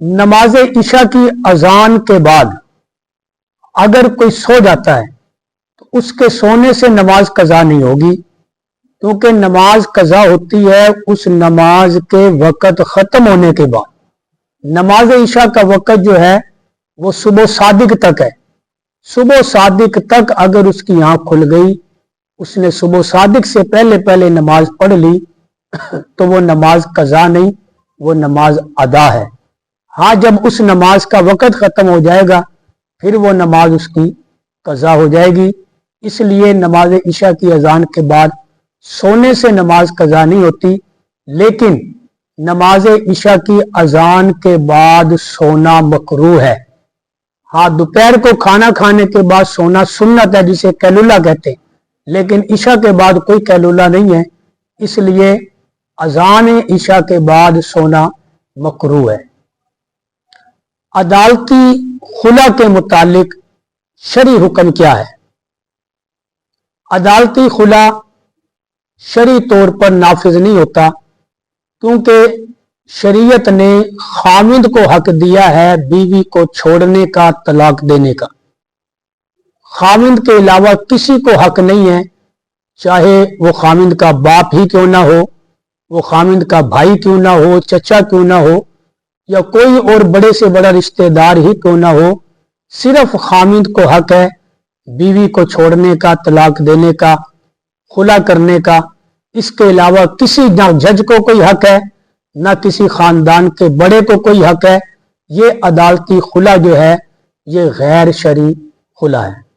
نماز عشاء کی اذان کے بعد اگر کوئی سو جاتا ہے تو اس کے سونے سے نماز قضا نہیں ہوگی، کیونکہ نماز قضا ہوتی ہے اس نماز کے وقت ختم ہونے کے بعد۔ نماز عشاء کا وقت جو ہے وہ صبح صادق تک ہے۔ صبح صادق تک اگر اس کی آنکھ کھل گئی، اس نے صبح صادق سے پہلے نماز پڑھ لی تو وہ نماز قضا نہیں، وہ نماز ادا ہے۔ ہاں، جب اس نماز کا وقت ختم ہو جائے گا پھر وہ نماز اس کی قضا ہو جائے گی۔ اس لیے نماز عشاء کی اذان کے بعد سونے سے نماز قضا نہیں ہوتی، لیکن نماز عشاء کی اذان کے بعد سونا مکروہ ہے۔ ہاں، دوپہر کو کھانا کھانے کے بعد سونا سنت ہے، جسے قیلولہ کہتے ہیں، لیکن عشاء کے بعد کوئی قیلولہ نہیں ہے، اس لیے اذان عشاء کے بعد سونا مکروہ ہے۔ عدالتی خلا کے متعلق شرعی حکم کیا ہے؟ عدالتی خلا شرعی طور پر نافذ نہیں ہوتا، کیونکہ شریعت نے خاوند کو حق دیا ہے بیوی کو چھوڑنے کا، طلاق دینے کا۔ خاوند کے علاوہ کسی کو حق نہیں ہے، چاہے وہ خاوند کا باپ ہی کیوں نہ ہو، وہ خاوند کا بھائی کیوں نہ ہو، چچا کیوں نہ ہو، یا کوئی اور بڑے سے بڑا رشتہ دار ہی کیوں نہ ہو، صرف خاوند کو حق ہے بیوی کو چھوڑنے کا، طلاق دینے کا، خلا کرنے کا۔ اس کے علاوہ کسی نہ جج کو کوئی حق ہے، نہ کسی خاندان کے بڑے کو کوئی حق ہے۔ یہ عدالتی خلا جو ہے یہ غیر شرعی خلا ہے۔